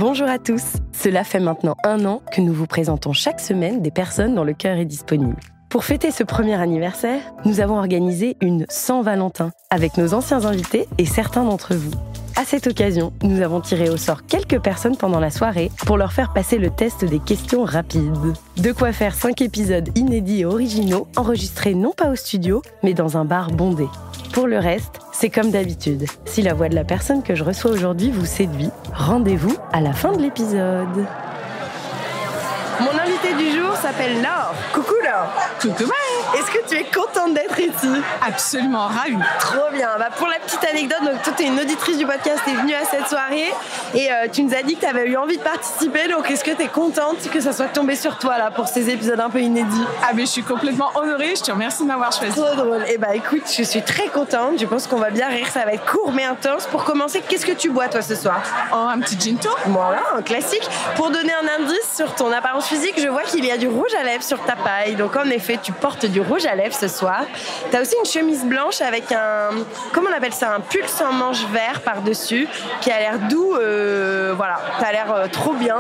Bonjour à tous. Cela fait maintenant 1 an que nous vous présentons chaque semaine des personnes dont le cœur est disponible. Pour fêter ce premier anniversaire, nous avons organisé une Saint-Valentin avec nos anciens invités et certains d'entre vous. À cette occasion, nous avons tiré au sort quelques personnes pendant la soirée pour leur faire passer le test des questions rapides. De quoi faire 5 épisodes inédits et originaux, enregistrés non pas au studio, mais dans un bar bondé. Pour le reste, c'est comme d'habitude. Si la voix de la personne que je reçois aujourd'hui vous séduit, rendez-vous à la fin de l'épisode. Mon invité du jour s'appelle Laure. Coucou Laure. Coucou Maë. Est-ce que tu es contente d'être ici? Absolument ravie. Trop bien. Pour la petite anecdote, donc toi tu es une auditrice du podcast, tu es venue à cette soirée et tu nous as dit que tu avais eu envie de participer. Donc est-ce que tu es contente que ça soit tombé sur toi là pour ces épisodes un peu inédits? Ah mais je suis complètement honorée, je te remercie de m'avoir choisi. Trop drôle. Et écoute, je suis très contente, je pense qu'on va bien rire, ça va être court mais intense. Pour commencer, qu'est-ce que tu bois toi ce soir? Oh, un petit gin tonic. Voilà, un classique. Pour donner un indice sur ton apparence physique, je vois qu'il y a du rouge à lèvres sur ta paille. Donc en effet, tu portes du rouge à lèvres ce soir. Tu as aussi une chemise blanche avec comment on appelle ça, un pull sans manche vert par-dessus qui a l'air doux. Voilà, tu as l'air trop bien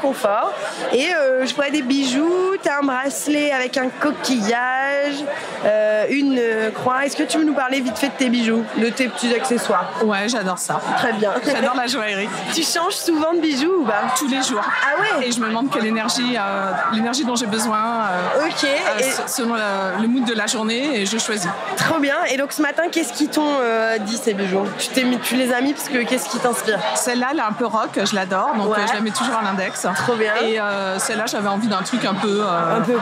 confort. Et je vois des bijoux, tu as un bracelet avec un coquillage, une croix. Est-ce que tu veux nous parler vite fait de tes bijoux, de tes petits accessoires? Ouais, j'adore ça. Très bien. J'adore la joaillerie. Tu changes souvent de bijoux ou pas? Tous les jours. Ah ouais? Et je me demande quelle énergie dont j'ai besoin ok. Selon le mood de la journée et je choisis. Trop bien. Et donc ce matin, qu'est-ce qui t'ont dit ces bijoux? Tu les as mis parce que qu'est-ce qui t'inspire? Celle-là, elle est un peu rock, je l'adore, donc je la mets toujours à l'index. Trop bien. Et celle-là, j'avais envie d'un truc un peu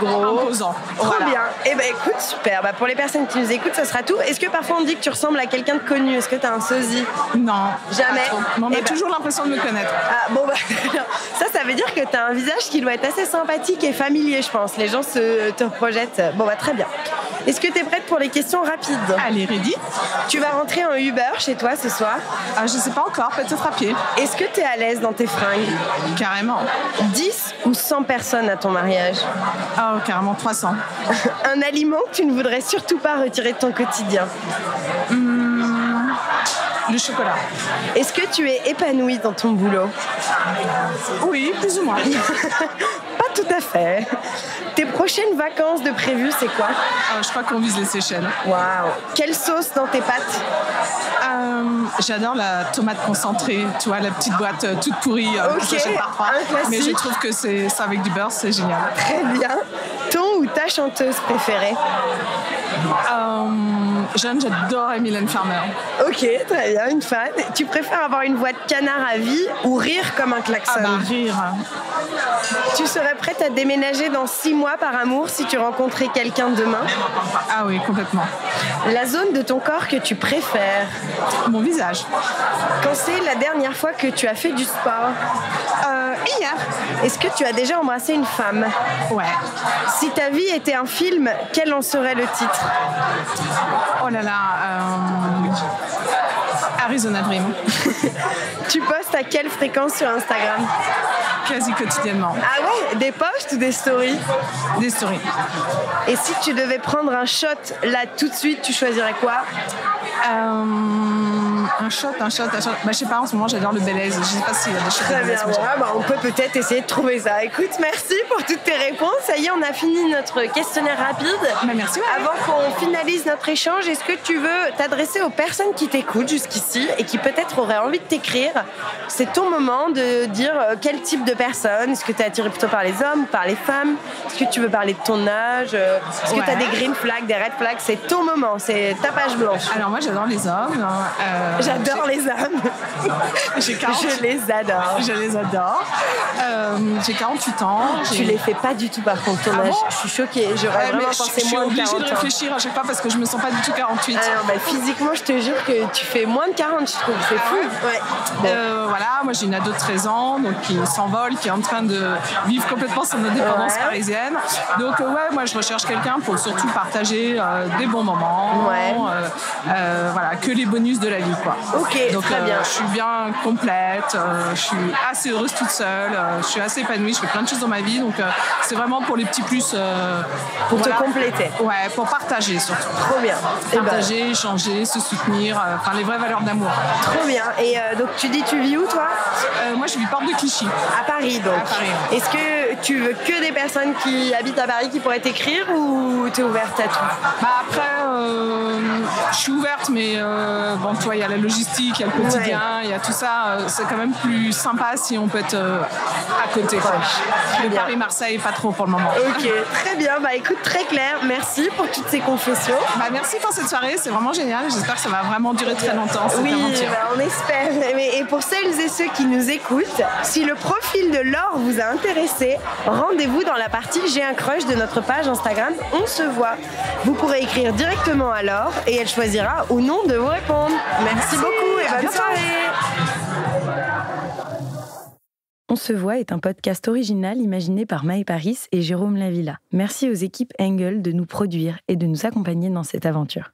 gros, imposant. Trop voilà. bien. Et écoute, super. Pour les personnes qui nous écoutent, ça sera tout. Est-ce que parfois on dit que tu ressembles à quelqu'un de connu? Est-ce que tu as un sosie? Non. Jamais. Mais on a toujours l'impression de me connaître. Ah, bon, ça veut dire que tu as un visage qui doit être assez sympathique et familier, je pense. Les gens te projettent. Bon, très bien. Est-ce que tu es prête pour les questions rapides? Allez, ready. Tu vas rentrer en Uber chez toi ce soir? Je sais pas encore, peut-être à pied. Est-ce que tu es à l'aise dans tes fringues? Carrément. 10 ou 100 personnes à ton mariage? Oh, carrément 300. Un aliment que tu ne voudrais surtout pas retirer de ton quotidien? Le chocolat. Est-ce que tu es épanouie dans ton boulot? Oui, plus ou moins. Pas tout à fait. Tes prochaines vacances de prévues, c'est quoi? Je crois qu'on vise les Seychelles. Waouh. Quelle sauce dans tes pâtes? J'adore la tomate concentrée, tu vois, la petite boîte toute pourrie que j'achète parfois. Mais je trouve que c'est ça avec du beurre, c'est génial. Très bien. Ton ou ta chanteuse préférée? Jeanne, j'adore Mylène Farmer. Ok, très bien, une fan. Tu préfères avoir une voix de canard à vie ou rire comme un klaxon? Rire. Tu serais prête à déménager dans 6 mois par amour si tu rencontrais quelqu'un demain? Ah oui, complètement. La zone de ton corps que tu préfères? Mon visage. Quand c'est la dernière fois que tu as fait du sport? Hier. Est-ce que tu as déjà embrassé une femme? Ouais. Si ta vie était un film, quel en serait le titre? Oh là là, Arizona Dream. Tu postes à quelle fréquence sur Instagram? Quasi quotidiennement. Ah ouais? Des posts ou des stories? Des stories. Et si tu devais prendre un shot, là, tout de suite, tu choisirais quoi? Un shot. Je sais pas, en ce moment, j'adore le Belaise. Je sais pas s'il y a des choses. Très bien, on peut peut-être essayer de trouver ça. Écoute, merci pour toutes tes réponses. Ça y est, on a fini notre questionnaire rapide. Merci. Avant qu'on finalise notre échange, est-ce que tu veux t'adresser aux personnes qui t'écoutent jusqu'ici et qui peut-être auraient envie de t'écrire? C'est ton moment de dire quel type de personne. Est-ce que tu es attiré plutôt par les hommes, par les femmes? Est-ce que tu veux parler de ton âge? Est-ce que tu as des green flags, des red flags? C'est ton moment, c'est ta page blanche. Alors moi, j'adore les hommes. J'adore les hommes. J'ai 48. Je les adore. Je les adore. J'ai 48 ans. Tu les fais pas du tout par contre ton âge. Bon, je suis choquée. J'aurais vraiment pensé moins de 40 ans. Je suis obligée de réfléchir à chaque fois parce que je me sens pas du tout 48. Physiquement, je te jure que tu fais moins de 40, je trouve. C'est fou. Ouais. Voilà, moi j'ai une ado de 13 ans donc qui s'envole, qui est en train de vivre complètement son indépendance parisienne. Donc moi je recherche quelqu'un pour surtout partager des bons moments. Voilà, que les bonus de la vie, quoi. Ok, donc, très bien. Je suis bien complète, je suis assez heureuse toute seule, je suis assez épanouie, je fais plein de choses dans ma vie, donc c'est vraiment pour les petits plus. Pour te compléter. Ouais, pour partager surtout. Trop bien. Partager, échanger, se soutenir, les vraies valeurs d'amour. Trop bien. Et donc tu dis, tu vis où toi? Moi je vis porte de Clichy. À Paris, donc. À Paris, ouais. Est-ce que tu veux que des personnes qui habitent à Paris qui pourraient t'écrire ou t'es ouverte à tout? Après, je suis ouverte, mais bon, tu vois, il y a la logistique, il y a le quotidien, il y a tout ça. C'est quand même plus sympa si on peut être à côté. Le Paris-Marseille, pas trop pour le moment. Ok, très bien. Bah écoute, très clair. Merci pour toutes ces confessions. Bah, merci pour cette soirée, c'est vraiment génial. J'espère que ça va vraiment durer très longtemps, cette aventure. Bah, on espère. Et pour celles et ceux qui nous écoutent, si le profil de Laure vous a intéressé, rendez-vous dans la partie J'ai un crush de notre page Instagram On se voit. Vous pourrez écrire directement à Laure et elle choisira ou non de vous répondre. Merci beaucoup et bonne soirée. On se voit est un podcast original imaginé par Maë Paris et Jérôme Lavilla. Merci aux équipes Engel de nous produire et de nous accompagner dans cette aventure.